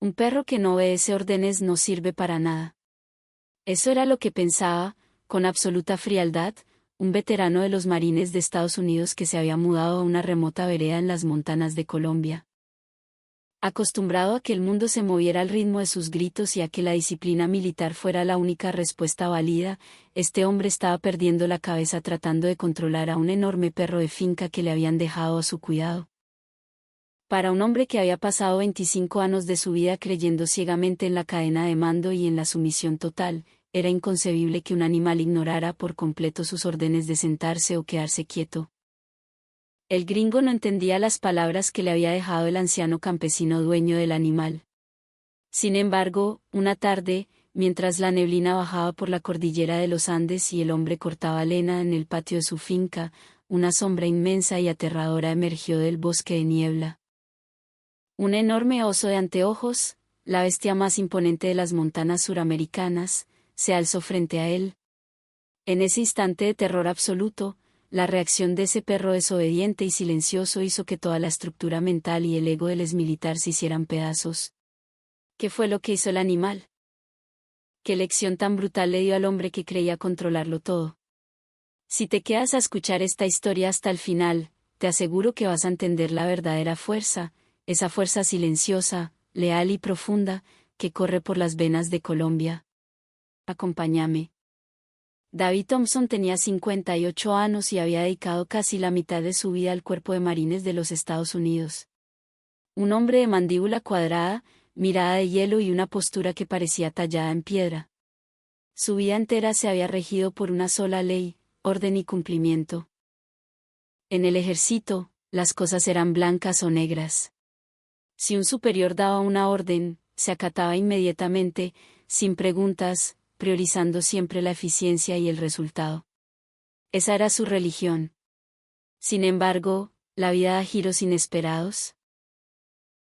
Un perro que no obedece órdenes no sirve para nada. Eso era lo que pensaba, con absoluta frialdad, un veterano de los Marines de Estados Unidos que se había mudado a una remota vereda en las montanas de Colombia. Acostumbrado a que el mundo se moviera al ritmo de sus gritos y a que la disciplina militar fuera la única respuesta válida, este hombre estaba perdiendo la cabeza tratando de controlar a un enorme perro de finca que le habían dejado a su cuidado. Para un hombre que había pasado 25 años de su vida creyendo ciegamente en la cadena de mando y en la sumisión total, era inconcebible que un animal ignorara por completo sus órdenes de sentarse o quedarse quieto. El gringo no entendía las palabras que le había dejado el anciano campesino dueño del animal. Sin embargo, una tarde, mientras la neblina bajaba por la cordillera de los Andes y el hombre cortaba lena en el patio de su finca, una sombra inmensa y aterradora emergió del bosque de niebla. Un enorme oso de anteojos, la bestia más imponente de las montanas suramericanas, se alzó frente a él. En ese instante de terror absoluto, la reacción de ese perro desobediente y silencioso hizo que toda la estructura mental y el ego del exmilitar se hicieran pedazos. ¿Qué fue lo que hizo el animal? ¿Qué lección tan brutal le dio al hombre que creía controlarlo todo? Si te quedas a escuchar esta historia hasta el final, te aseguro que vas a entender la verdadera fuerza, esa fuerza silenciosa, leal y profunda, que corre por las venas de Colombia. Acompáñame. David Thompson tenía 58 años y había dedicado casi la mitad de su vida al Cuerpo de Marines de los Estados Unidos. Un hombre de mandíbula cuadrada, mirada de hielo y una postura que parecía tallada en piedra. Su vida entera se había regido por una sola ley, orden y cumplimiento. En el ejército, las cosas eran blancas o negras. Si un superior daba una orden, se acataba inmediatamente, sin preguntas, priorizando siempre la eficiencia y el resultado. Esa era su religión. Sin embargo, la vida da giros inesperados.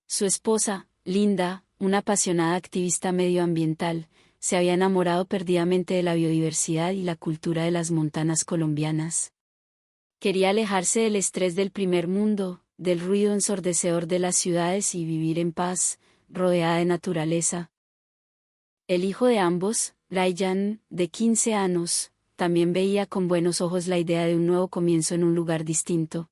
Su esposa, Linda, una apasionada activista medioambiental, se había enamorado perdidamente de la biodiversidad y la cultura de las montanas colombianas. Quería alejarse del estrés del primer mundo, del ruido ensordecedor de las ciudades y vivir en paz, rodeada de naturaleza. El hijo de ambos, Ryan, de 15 años, también veía con buenos ojos la idea de un nuevo comienzo en un lugar distinto.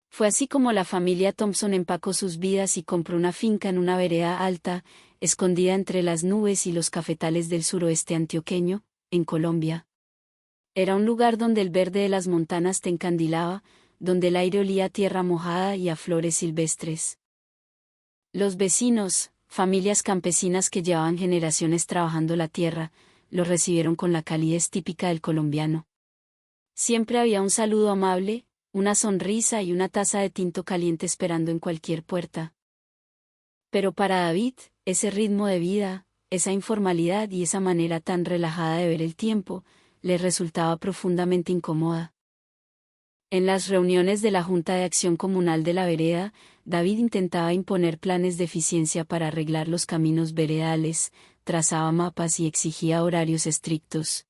Fue así como la familia Thompson empacó sus vidas y compró una finca en una vereda alta, escondida entre las nubes y los cafetales del suroeste antioqueño, en Colombia. Era un lugar donde el verde de las montanas te encandilaba, donde el aire olía a tierra mojada y a flores silvestres. Los vecinos, familias campesinas que llevaban generaciones trabajando la tierra, los recibieron con la calidez típica del colombiano. Siempre había un saludo amable, una sonrisa y una taza de tinto caliente esperando en cualquier puerta. Pero para David, ese ritmo de vida, esa informalidad y esa manera tan relajada de ver el tiempo, le resultaba profundamente incómoda. En las reuniones de la Junta de Acción Comunal de la vereda, David intentaba imponer planes de eficiencia para arreglar los caminos veredales, trazaba mapas y exigía horarios estrictos.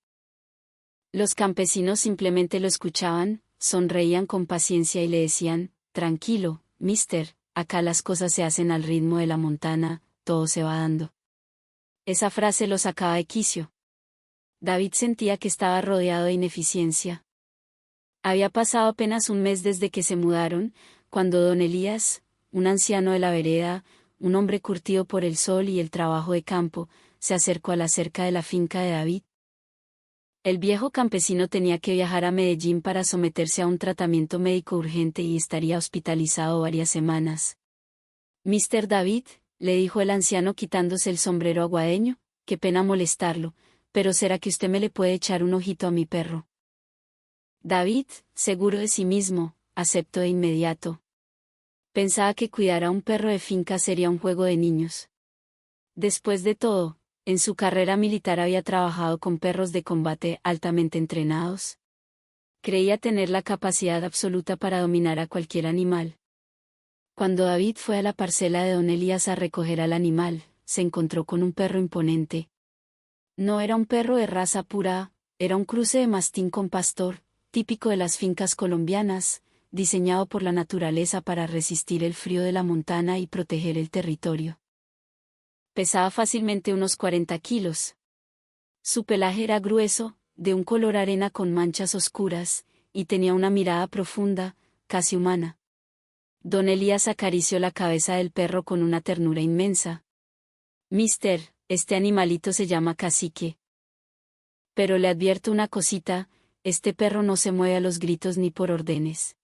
Los campesinos simplemente lo escuchaban, sonreían con paciencia y le decían: «Tranquilo, mister, acá las cosas se hacen al ritmo de la montana, todo se va dando». Esa frase lo sacaba de quicio. David sentía que estaba rodeado de ineficiencia. Había pasado apenas un mes desde que se mudaron, cuando don Elías, un anciano de la vereda, un hombre curtido por el sol y el trabajo de campo, se acercó a la cerca de la finca de David. El viejo campesino tenía que viajar a Medellín para someterse a un tratamiento médico urgente y estaría hospitalizado varias semanas. «Mister David», le dijo el anciano quitándose el sombrero aguadeño, «qué pena molestarlo, pero ¿será que usted me le puede echar un ojito a mi perro?». David, seguro de sí mismo, aceptó de inmediato. Pensaba que cuidar a un perro de finca sería un juego de niños. Después de todo, en su carrera militar había trabajado con perros de combate altamente entrenados. Creía tener la capacidad absoluta para dominar a cualquier animal. Cuando David fue a la parcela de don Elías a recoger al animal, se encontró con un perro imponente. No era un perro de raza pura, era un cruce de mastín con pastor, típico de las fincas colombianas, diseñado por la naturaleza para resistir el frío de la montana y proteger el territorio. Pesaba fácilmente unos 40 kilos. Su pelaje era grueso, de un color arena con manchas oscuras, y tenía una mirada profunda, casi humana. Don Elías acarició la cabeza del perro con una ternura inmensa. Mister, este animalito se llama Cacique. Pero le advierto una cosita, este perro no se mueve a los gritos ni por órdenes.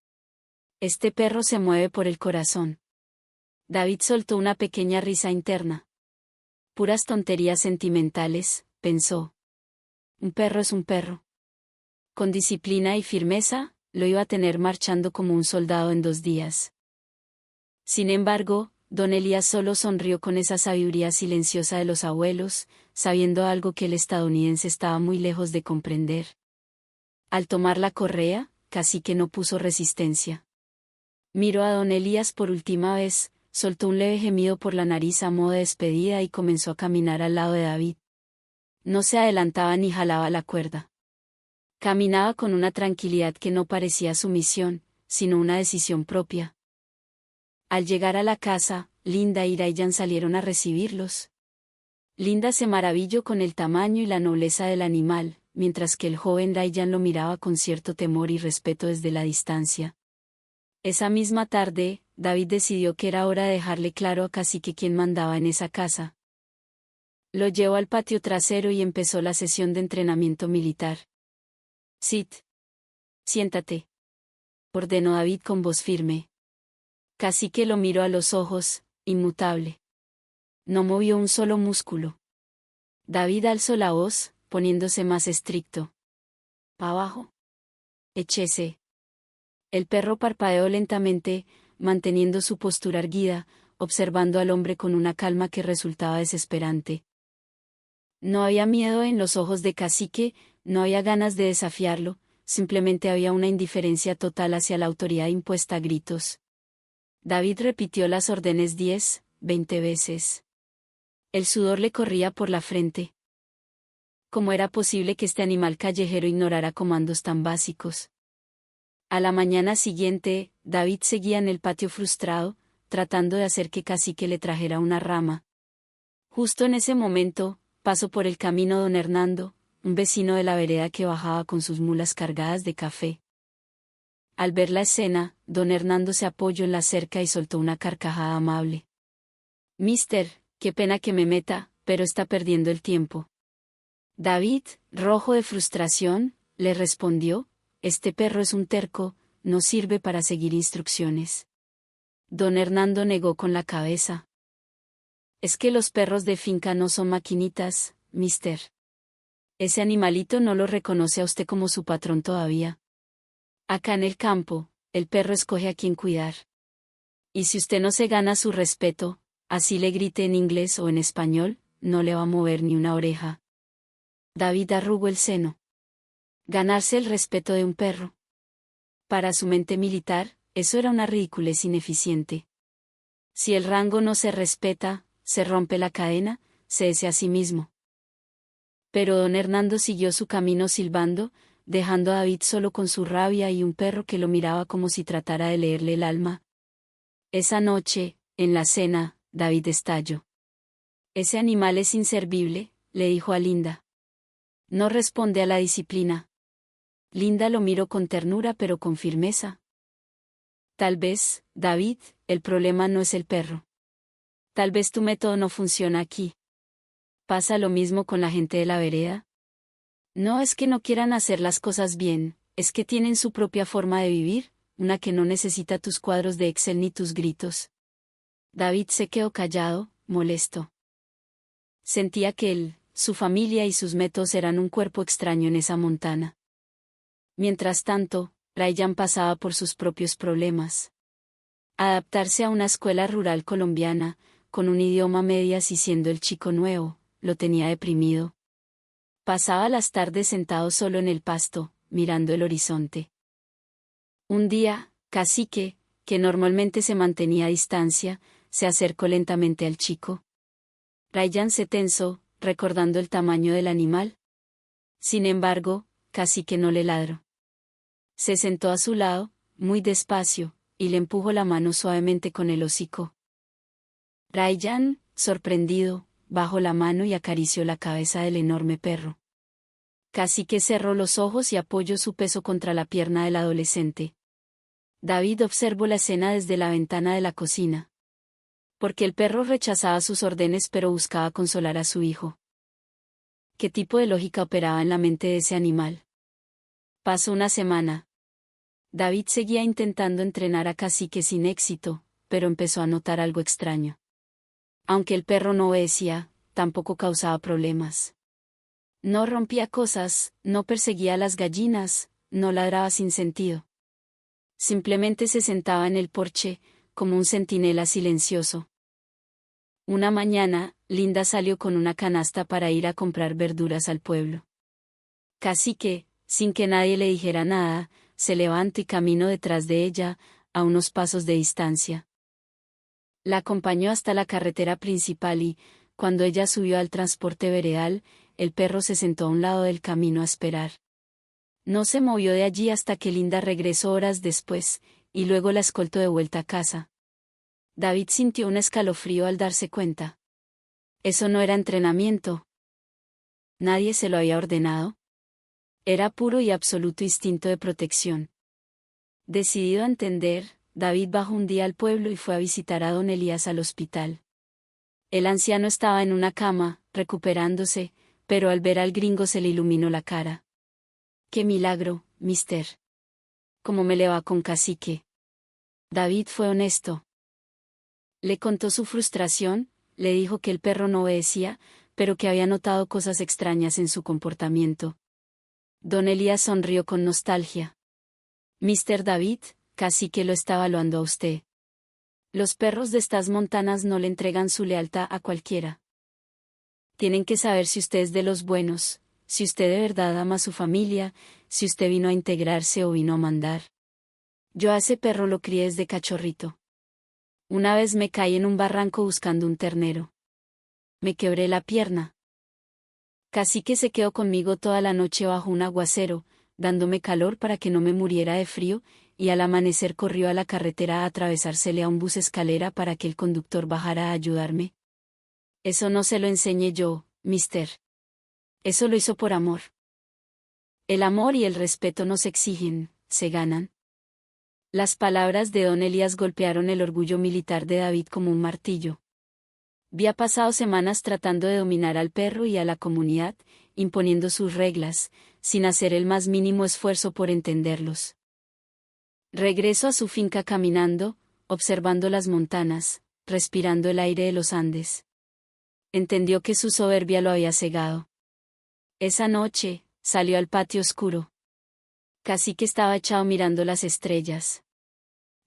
Este perro se mueve por el corazón. David soltó una pequeña risa interna. Puras tonterías sentimentales, pensó. Un perro es un perro. Con disciplina y firmeza, lo iba a tener marchando como un soldado en 2 días. Sin embargo, don Elías solo sonrió con esa sabiduría silenciosa de los abuelos, sabiendo algo que el estadounidense estaba muy lejos de comprender. Al tomar la correa, Cacique no puso resistencia. Miró a don Elías por última vez, soltó un leve gemido por la nariz a modo de despedida y comenzó a caminar al lado de David. No se adelantaba ni jalaba la cuerda. Caminaba con una tranquilidad que no parecía sumisión, sino una decisión propia. Al llegar a la casa, Linda y Rayyan salieron a recibirlos. Linda se maravilló con el tamaño y la nobleza del animal, mientras que el joven Rayyan lo miraba con cierto temor y respeto desde la distancia. Esa misma tarde, David decidió que era hora de dejarle claro a Cacique quién mandaba en esa casa. Lo llevó al patio trasero y empezó la sesión de entrenamiento militar. «Sit. Siéntate», ordenó David con voz firme. Cacique lo miró a los ojos, inmutable. No movió un solo músculo. David alzó la voz, poniéndose más estricto. «¿Pa' abajo?» «Échese». El perro parpadeó lentamente, manteniendo su postura erguida, observando al hombre con una calma que resultaba desesperante. No había miedo en los ojos de Cacique, no había ganas de desafiarlo, simplemente había una indiferencia total hacia la autoridad impuesta a gritos. David repitió las órdenes 10, 20 veces. El sudor le corría por la frente. ¿Cómo era posible que este animal callejero ignorara comandos tan básicos? A la mañana siguiente, David seguía en el patio frustrado, tratando de hacer que Cacique le trajera una rama. Justo en ese momento, pasó por el camino don Hernando, un vecino de la vereda que bajaba con sus mulas cargadas de café. Al ver la escena, don Hernando se apoyó en la cerca y soltó una carcajada amable. «Mister, qué pena que me meta, pero está perdiendo el tiempo». David, rojo de frustración, le respondió: «Este perro es un terco, no sirve para seguir instrucciones». Don Hernando negó con la cabeza. «Es que los perros de finca no son maquinitas, mister. Ese animalito no lo reconoce a usted como su patrón todavía. Acá en el campo, el perro escoge a quién cuidar. Y si usted no se gana su respeto, así le grite en inglés o en español, no le va a mover ni una oreja». David arrugó el seno. Ganarse el respeto de un perro. Para su mente militar, eso era una ridiculez ineficiente. Si el rango no se respeta, se rompe la cadena, se hace a sí mismo. Pero don Hernando siguió su camino silbando, dejando a David solo con su rabia y un perro que lo miraba como si tratara de leerle el alma. Esa noche, en la cena, David estalló. «Ese animal es inservible», le dijo a Linda. «No responde a la disciplina». Linda lo miró con ternura pero con firmeza. «Tal vez, David, el problema no es el perro. Tal vez tu método no funciona aquí. ¿Pasa lo mismo con la gente de la vereda? No es que no quieran hacer las cosas bien, es que tienen su propia forma de vivir, una que no necesita tus cuadros de Excel ni tus gritos». David se quedó callado, molesto. Sentía que él, su familia y sus métodos eran un cuerpo extraño en esa montana. Mientras tanto, Rayyan pasaba por sus propios problemas. Adaptarse a una escuela rural colombiana, con un idioma a medias y siendo el chico nuevo, lo tenía deprimido. Pasaba las tardes sentado solo en el pasto, mirando el horizonte. Un día, Cacique, que normalmente se mantenía a distancia, se acercó lentamente al chico. Rayyan se tensó, recordando el tamaño del animal. Sin embargo, Cacique no le ladró. Se sentó a su lado, muy despacio, y le empujó la mano suavemente con el hocico. Rayyan, sorprendido, bajó la mano y acarició la cabeza del enorme perro. Cacique cerró los ojos y apoyó su peso contra la pierna del adolescente. David observó la escena desde la ventana de la cocina. Porque el perro rechazaba sus órdenes pero buscaba consolar a su hijo. ¿Qué tipo de lógica operaba en la mente de ese animal? Pasó una semana. David seguía intentando entrenar a Cacique sin éxito, pero empezó a notar algo extraño. Aunque el perro no obedecía, tampoco causaba problemas. No rompía cosas, no perseguía a las gallinas, no ladraba sin sentido. Simplemente se sentaba en el porche, como un centinela silencioso. Una mañana, Linda salió con una canasta para ir a comprar verduras al pueblo. Cacique, sin que nadie le dijera nada, se levantó y caminó detrás de ella, a unos pasos de distancia. La acompañó hasta la carretera principal y, cuando ella subió al transporte veredal, el perro se sentó a un lado del camino a esperar. No se movió de allí hasta que Linda regresó horas después, y luego la escoltó de vuelta a casa. David sintió un escalofrío al darse cuenta. Eso no era entrenamiento. Nadie se lo había ordenado. Era puro y absoluto instinto de protección. Decidido a entender, David bajó un día al pueblo y fue a visitar a don Elías al hospital. El anciano estaba en una cama, recuperándose, pero al ver al gringo se le iluminó la cara. ¡Qué milagro, mister! ¿Cómo me le va con Cacique? David fue honesto. Le contó su frustración, le dijo que el perro no obedecía, pero que había notado cosas extrañas en su comportamiento. Don Elías sonrió con nostalgia. Mister David, Cacique lo está evaluando a usted. Los perros de estas montanas no le entregan su lealtad a cualquiera. Tienen que saber si usted es de los buenos, si usted de verdad ama a su familia, si usted vino a integrarse o vino a mandar. Yo a ese perro lo crié desde cachorrito. Una vez me caí en un barranco buscando un ternero. Me quebré la pierna. Cacique se quedó conmigo toda la noche bajo un aguacero, dándome calor para que no me muriera de frío, y al amanecer corrió a la carretera a atravesársele a un bus escalera para que el conductor bajara a ayudarme. Eso no se lo enseñé yo, mister. Eso lo hizo por amor. El amor y el respeto no se exigen, se ganan. Las palabras de don Elías golpearon el orgullo militar de David como un martillo. Había pasado semanas tratando de dominar al perro y a la comunidad, imponiendo sus reglas, sin hacer el más mínimo esfuerzo por entenderlos. Regresó a su finca caminando, observando las montanas, respirando el aire de los Andes. Entendió que su soberbia lo había cegado. Esa noche, salió al patio oscuro. Cacique estaba echado mirando las estrellas.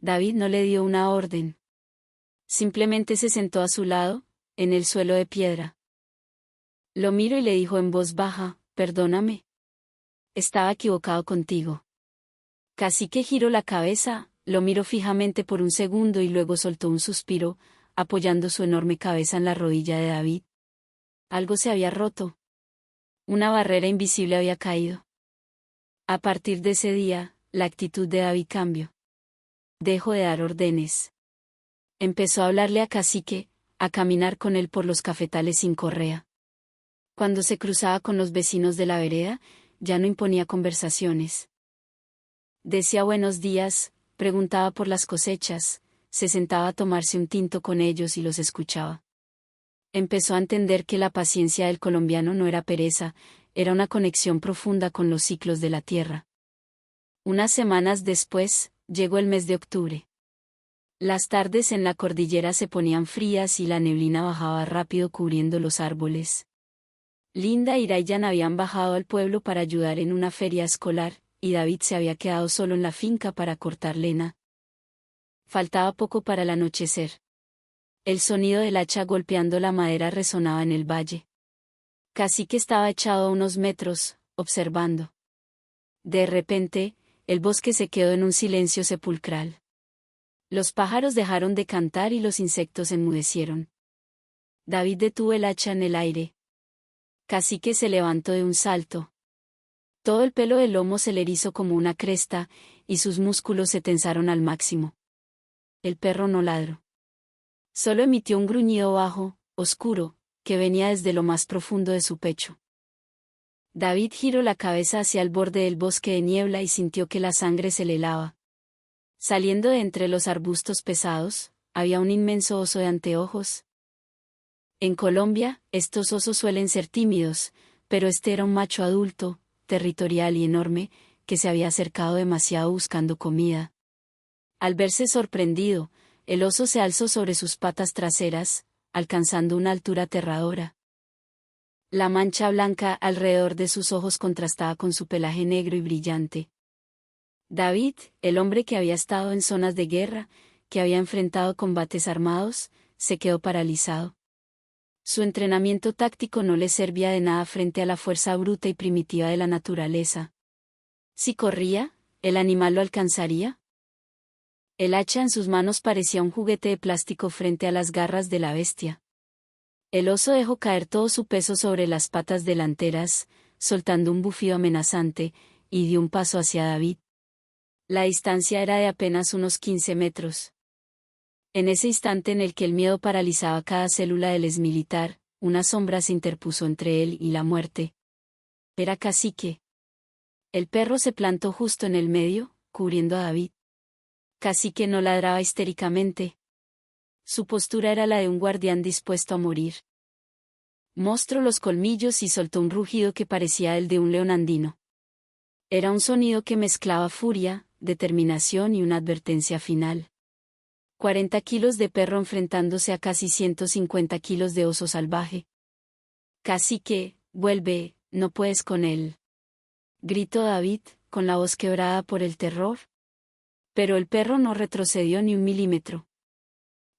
David no le dio una orden. Simplemente se sentó a su lado, en el suelo de piedra. Lo miró y le dijo en voz baja, perdóname. Estaba equivocado contigo. Cacique giró la cabeza, lo miró fijamente por un segundo y luego soltó un suspiro, apoyando su enorme cabeza en la rodilla de David. Algo se había roto. Una barrera invisible había caído. A partir de ese día, la actitud de David cambió. Dejó de dar órdenes. Empezó a hablarle a Cacique, a caminar con él por los cafetales sin correa. Cuando se cruzaba con los vecinos de la vereda, ya no imponía conversaciones. Decía buenos días, preguntaba por las cosechas, se sentaba a tomarse un tinto con ellos y los escuchaba. Empezó a entender que la paciencia del colombiano no era pereza, era una conexión profunda con los ciclos de la tierra. Unas semanas después, llegó el mes de octubre. Las tardes en la cordillera se ponían frías y la neblina bajaba rápido cubriendo los árboles. Linda y Ryan habían bajado al pueblo para ayudar en una feria escolar, y David se había quedado solo en la finca para cortar leña. Faltaba poco para el anochecer. El sonido del hacha golpeando la madera resonaba en el valle. Cacique estaba echado a unos metros, observando. De repente, el bosque se quedó en un silencio sepulcral. Los pájaros dejaron de cantar y los insectos enmudecieron. David detuvo el hacha en el aire. Cacique se levantó de un salto. Todo el pelo del lomo se le erizó como una cresta, y sus músculos se tensaron al máximo. El perro no ladró. Solo emitió un gruñido bajo, oscuro, que venía desde lo más profundo de su pecho. David giró la cabeza hacia el borde del bosque de niebla y sintió que la sangre se le helaba. Saliendo de entre los arbustos pesados, había un inmenso oso de anteojos. En Colombia, estos osos suelen ser tímidos, pero este era un macho adulto, territorial y enorme, que se había acercado demasiado buscando comida. Al verse sorprendido, el oso se alzó sobre sus patas traseras, alcanzando una altura aterradora. La mancha blanca alrededor de sus ojos contrastaba con su pelaje negro y brillante. David, el hombre que había estado en zonas de guerra, que había enfrentado combates armados, se quedó paralizado. Su entrenamiento táctico no le servía de nada frente a la fuerza bruta y primitiva de la naturaleza. Si corría, ¿el animal lo alcanzaría? El hacha en sus manos parecía un juguete de plástico frente a las garras de la bestia. El oso dejó caer todo su peso sobre las patas delanteras, soltando un bufido amenazante, y dio un paso hacia David. La distancia era de apenas unos 15 metros. En ese instante en el que el miedo paralizaba cada célula del exmilitar, una sombra se interpuso entre él y la muerte. Era Cacique. El perro se plantó justo en el medio, cubriendo a David. Cacique no ladraba histéricamente. Su postura era la de un guardián dispuesto a morir. Mostró los colmillos y soltó un rugido que parecía el de un león andino. Era un sonido que mezclaba furia, determinación y una advertencia final. 40 kilos de perro enfrentándose a casi 150 kilos de oso salvaje. Cacique, vuelve, no puedes con él. Gritó David, con la voz quebrada por el terror. Pero el perro no retrocedió ni un milímetro.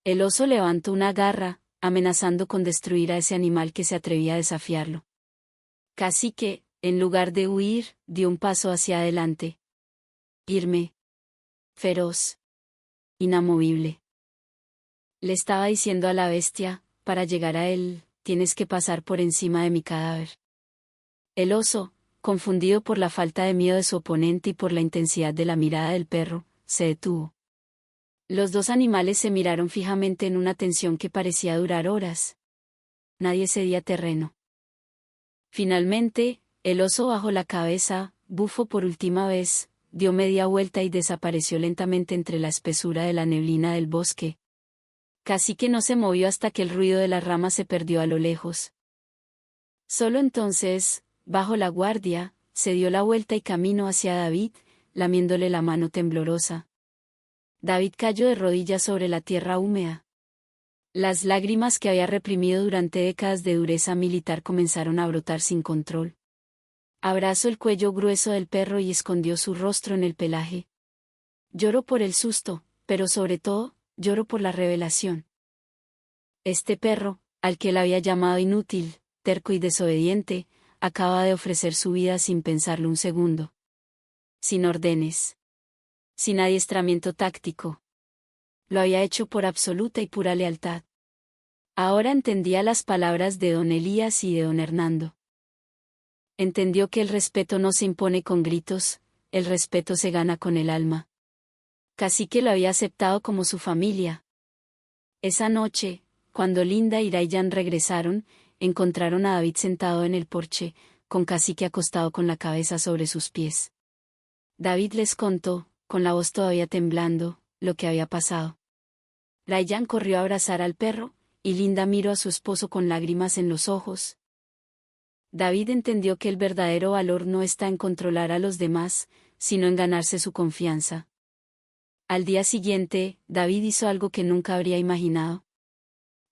El oso levantó una garra, amenazando con destruir a ese animal que se atrevía a desafiarlo. Cacique, en lugar de huir, dio un paso hacia adelante. Firme. Feroz. Inamovible. Le estaba diciendo a la bestia, para llegar a él, tienes que pasar por encima de mi cadáver. El oso, confundido por la falta de miedo de su oponente y por la intensidad de la mirada del perro, se detuvo. Los dos animales se miraron fijamente en una tensión que parecía durar horas. Nadie cedía terreno. Finalmente, el oso bajó la cabeza, bufó por última vez, dio media vuelta y desapareció lentamente entre la espesura de la neblina del bosque. Cacique no se movió hasta que el ruido de las ramas se perdió a lo lejos. Solo entonces, bajo la guardia, se dio la vuelta y caminó hacia David, lamiéndole la mano temblorosa. David cayó de rodillas sobre la tierra húmeda. Las lágrimas que había reprimido durante décadas de dureza militar comenzaron a brotar sin control. Abrazó el cuello grueso del perro y escondió su rostro en el pelaje. Lloró por el susto, pero sobre todo, lloró por la revelación. Este perro, al que él había llamado inútil, terco y desobediente, acaba de ofrecer su vida sin pensarlo un segundo. Sin órdenes. Sin adiestramiento táctico. Lo había hecho por absoluta y pura lealtad. Ahora entendía las palabras de don Elías y de don Hernando. Entendió que el respeto no se impone con gritos, el respeto se gana con el alma. Cacique lo había aceptado como su familia. Esa noche, cuando Linda y Rayyan regresaron, encontraron a David sentado en el porche, con Cacique acostado con la cabeza sobre sus pies. David les contó, con la voz todavía temblando, lo que había pasado. Rayyan corrió a abrazar al perro, y Linda miró a su esposo con lágrimas en los ojos. David entendió que el verdadero valor no está en controlar a los demás, sino en ganarse su confianza. Al día siguiente, David hizo algo que nunca habría imaginado.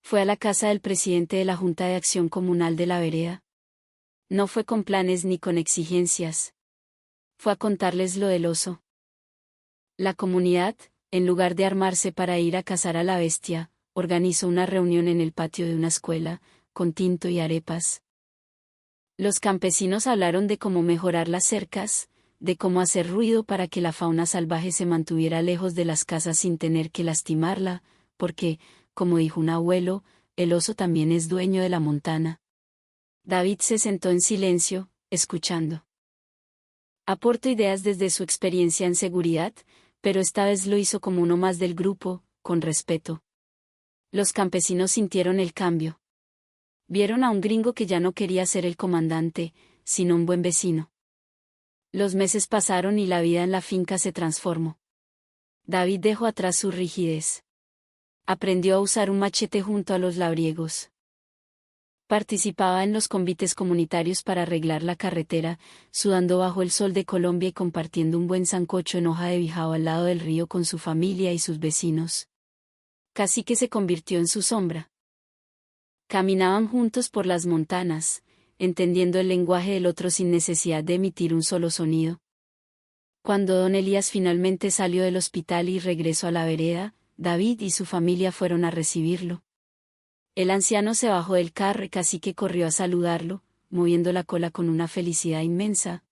Fue a la casa del presidente de la Junta de Acción Comunal de la vereda. No fue con planes ni con exigencias. Fue a contarles lo del oso. La comunidad, en lugar de armarse para ir a cazar a la bestia, organizó una reunión en el patio de una escuela, con tinto y arepas. Los campesinos hablaron de cómo mejorar las cercas, de cómo hacer ruido para que la fauna salvaje se mantuviera lejos de las casas sin tener que lastimarla, porque, como dijo un abuelo, el oso también es dueño de la montana. David se sentó en silencio, escuchando. Aportó ideas desde su experiencia en seguridad, pero esta vez lo hizo como uno más del grupo, con respeto. Los campesinos sintieron el cambio. Vieron a un gringo que ya no quería ser el comandante, sino un buen vecino. Los meses pasaron y la vida en la finca se transformó. David dejó atrás su rigidez. Aprendió a usar un machete junto a los labriegos. Participaba en los convites comunitarios para arreglar la carretera, sudando bajo el sol de Colombia y compartiendo un buen sancocho en hoja de bijao al lado del río con su familia y sus vecinos. Cacique se convirtió en su sombra. Caminaban juntos por las montanas, entendiendo el lenguaje del otro sin necesidad de emitir un solo sonido. Cuando don Elías finalmente salió del hospital y regresó a la vereda, David y su familia fueron a recibirlo. El anciano se bajó del carro y Cacique corrió a saludarlo, moviendo la cola con una felicidad inmensa.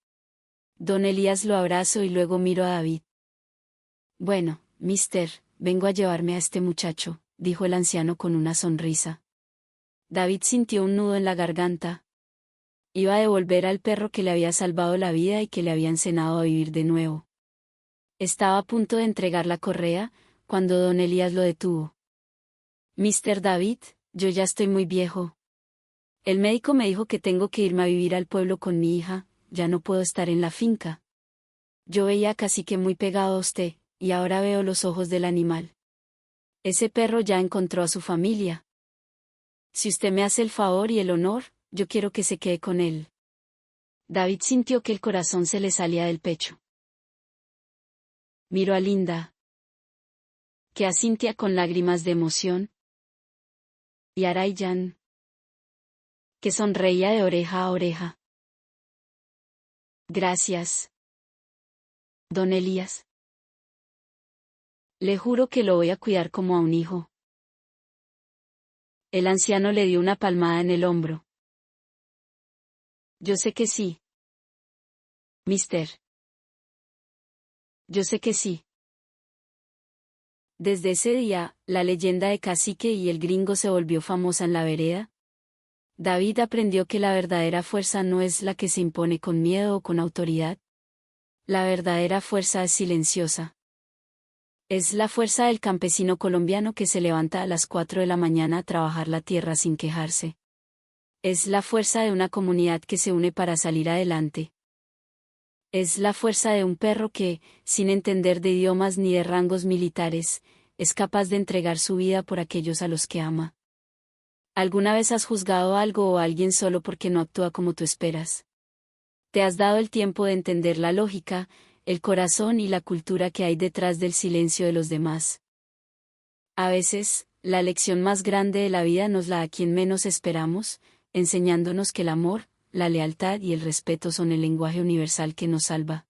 Don Elías lo abrazó y luego miró a David. Bueno, mister, vengo a llevarme a este muchacho, dijo el anciano con una sonrisa. David sintió un nudo en la garganta. Iba a devolver al perro que le había salvado la vida y que le había enseñado a vivir de nuevo. Estaba a punto de entregar la correa, cuando don Elías lo detuvo. Mister David, yo ya estoy muy viejo. El médico me dijo que tengo que irme a vivir al pueblo con mi hija, ya no puedo estar en la finca. Yo veía a Cacique muy pegado a usted, y ahora veo los ojos del animal. Ese perro ya encontró a su familia. Si usted me hace el favor y el honor, yo quiero que se quede con él. David sintió que el corazón se le salía del pecho. Miró a Linda, que asintió con lágrimas de emoción, y a Rayyan, que sonreía de oreja a oreja. Gracias, don Elías. Le juro que lo voy a cuidar como a un hijo. El anciano le dio una palmada en el hombro. Yo sé que sí. Mister. Yo sé que sí. Desde ese día, la leyenda de Cacique y el gringo se volvió famosa en la vereda. David aprendió que la verdadera fuerza no es la que se impone con miedo o con autoridad. La verdadera fuerza es silenciosa. Es la fuerza del campesino colombiano que se levanta a las 4 de la mañana a trabajar la tierra sin quejarse. Es la fuerza de una comunidad que se une para salir adelante. Es la fuerza de un perro que, sin entender de idiomas ni de rangos militares, es capaz de entregar su vida por aquellos a los que ama. ¿Alguna vez has juzgado algo o a alguien solo porque no actúa como tú esperas? ¿Te has dado el tiempo de entender la lógica, el corazón y la cultura que hay detrás del silencio de los demás? A veces, la lección más grande de la vida nos la da quien menos esperamos, enseñándonos que el amor, la lealtad y el respeto son el lenguaje universal que nos salva.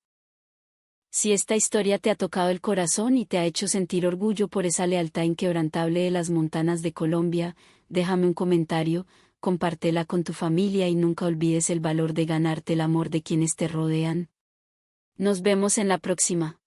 Si esta historia te ha tocado el corazón y te ha hecho sentir orgullo por esa lealtad inquebrantable de las montanas de Colombia, déjame un comentario, compártela con tu familia y nunca olvides el valor de ganarte el amor de quienes te rodean. Nos vemos en la próxima.